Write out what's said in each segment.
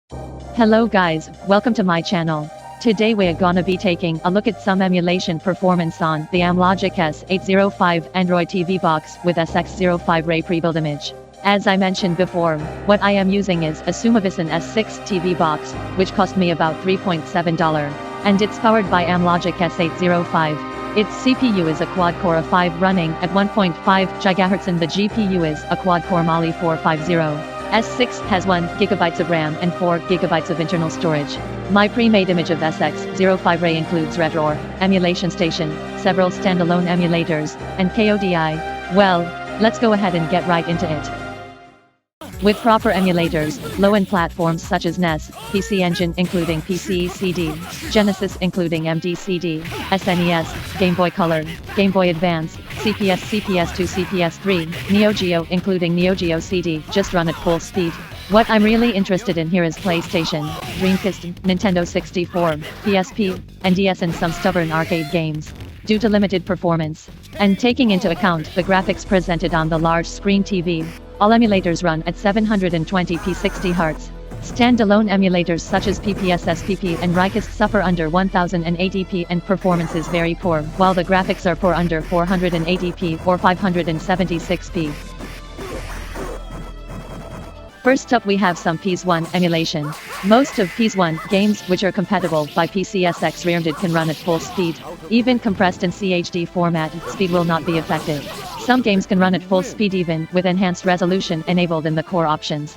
Hello guys, welcome to my channel. Today we're gonna be taking a look at some emulation performance on the Amlogic S805 Android TV box with SX05 Ray pre-built image. As I mentioned before, what I am using is a Emuation S6 TV box, which cost me about $3.7, and it's powered by Amlogic S805. Its CPU is a quad-core i5 running at 1.5 GHz and the GPU is a quad-core Mali 450. S6 has 1 GB of RAM and 4 GB of internal storage. My pre-made image of SX05 Ray includes RedRoar, emulation station, several standalone emulators, and KODI. Well, let's go ahead and get right into it. With proper emulators, low-end platforms such as NES, PC Engine including PC-CD, Genesis including MD-CD, SNES, Game Boy Color, Game Boy Advance, CPS, CPS2, CPS3, Neo Geo including Neo Geo CD, just run at full speed. What I'm really interested in here is PlayStation, Dreamcast, Nintendo 64, PSP, and DS and some stubborn arcade games. Due to limited performance, and taking into account the graphics presented on the large screen TV, all emulators run at 720p 60 Hz. Standalone emulators such as PPS-SPP and Rikast suffer under 1080p and performance is very poor, while the graphics are poor under 480p or 576p. First up we have some PS1 emulation. Most of PS1 games which are compatible by PCSX Rearmed can run at full speed. Even compressed in CHD format, speed will not be affected. Some games can run at full speed even with enhanced resolution enabled in the core options.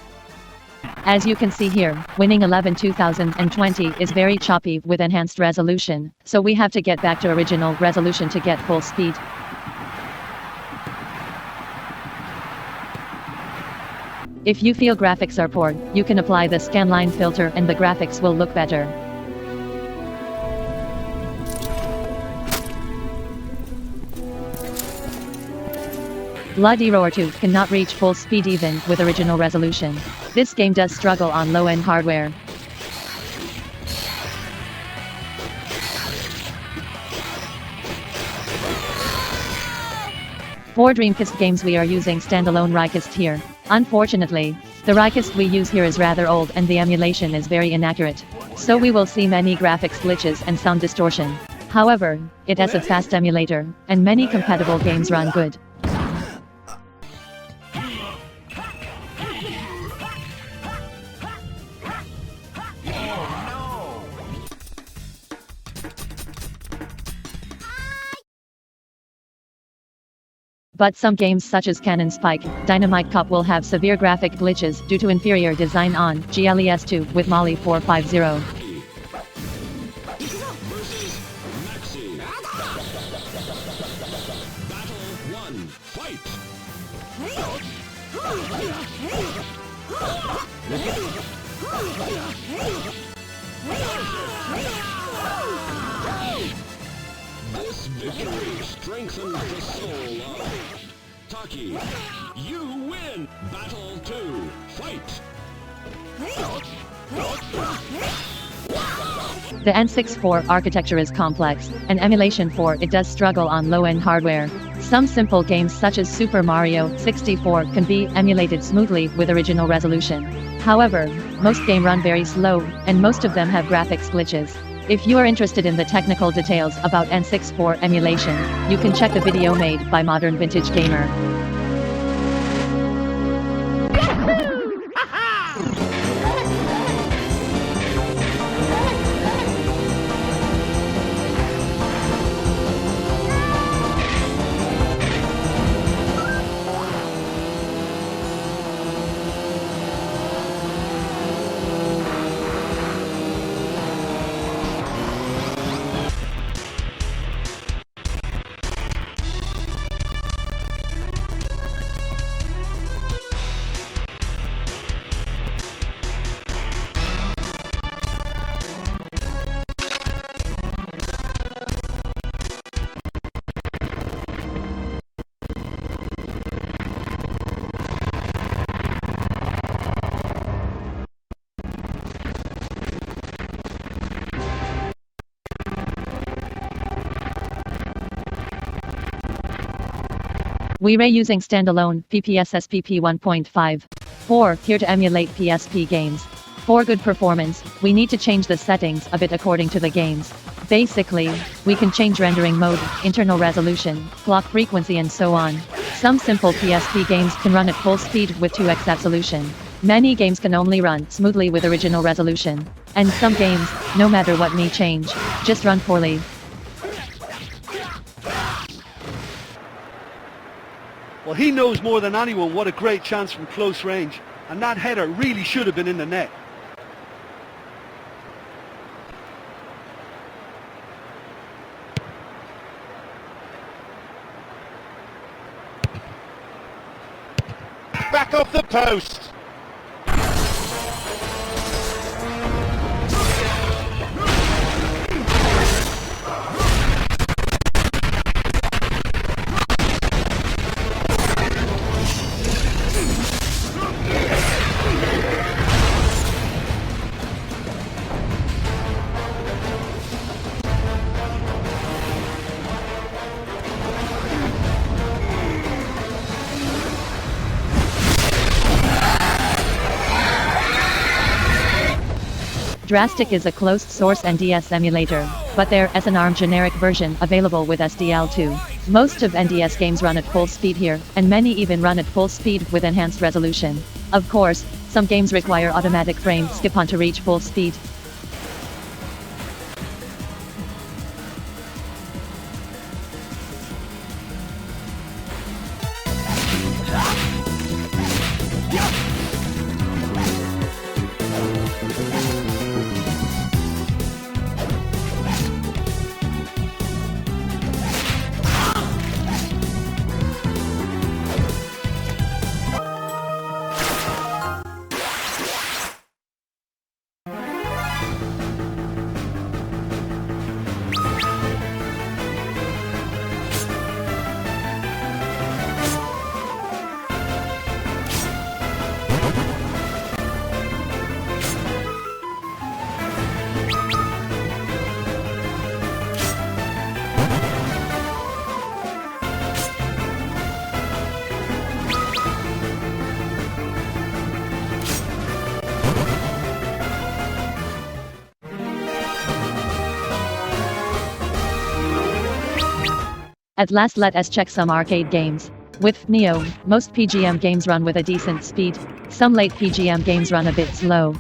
As you can see here, Winning 11 2020 is very choppy with enhanced resolution, so we have to get back to original resolution to get full speed. If you feel graphics are poor, you can apply the scanline filter and the graphics will look better. Bloody Roar 2 cannot reach full speed even with original resolution. This game does struggle on low-end hardware. For Dreamcast games we are using standalone Rikast here. Unfortunately, the Rikast we use here is rather old and the emulation is very inaccurate. So we will see many graphics glitches and sound distortion. However, it has a fast emulator, and many compatible games run good. But some games such as Cannon Spike, Dynamite Cop will have severe graphic glitches due to inferior design on GLES2 with Mali 450. This victory strengthens the soul of Taki. You win! Battle 2, fight! The N64 architecture is complex, and emulation for it does struggle on low-end hardware. Some simple games such as Super Mario 64 can be emulated smoothly with original resolution. However, most games run very slow, and most of them have graphics glitches. If you are interested in the technical details about N64 emulation, you can check the video made by Modern Vintage Gamer. We are using standalone PPS-SPP 1.5.4 here to emulate PSP games. For good performance, we need to change the settings a bit according to the games. Basically, we can change rendering mode, internal resolution, clock frequency and so on. Some simple PSP games can run at full speed with 2x absolution. Many games can only run smoothly with original resolution. And some games, no matter what me change, just run poorly. Well, he knows more than anyone what a great chance from close range, and that header really should have been in the net. Back off the post. Drastic is a closed-source NDS emulator, but there is an ARM generic version available with SDL2. Most of NDS games run at full speed here, and many even run at full speed with enhanced resolution. Of course, some games require automatic frame skip-on to reach full speed. At last, let us check some arcade games. With Neo, most PGM games run with a decent speed. Some late PGM games run a bit slow.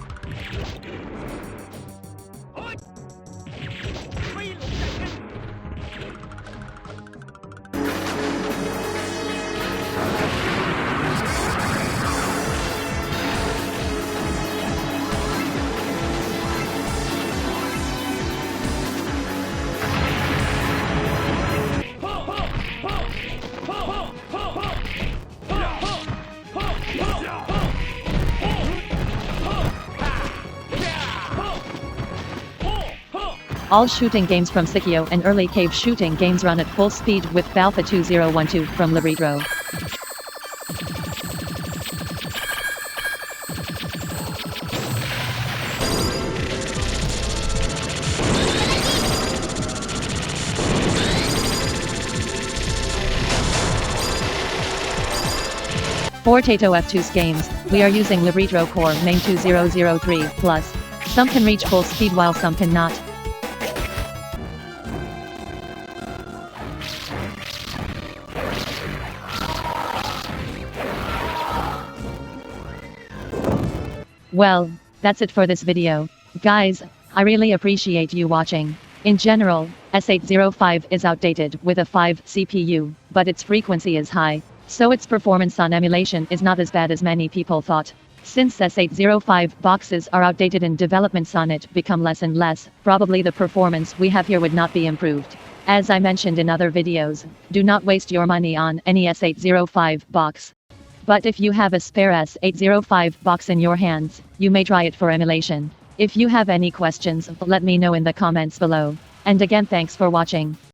All shooting games from Sikio and early cave shooting games run at full speed with Balfa 2012 from Libretro. For Tato F2's games, we are using Libretro Core Main 2003 Plus. Some can reach full speed while some cannot. Well, that's it for this video. Guys, I really appreciate you watching. In general, S805 is outdated with a 5 CPU, but its frequency is high, so its performance on emulation is not as bad as many people thought. Since S805 boxes are outdated and developments on it become less and less, probably the performance we have here would not be improved. As I mentioned in other videos, do not waste your money on any S805 box. But if you have a spare S805 box in your hands, you may try it for emulation. If you have any questions, let me know in the comments below. And again, thanks for watching.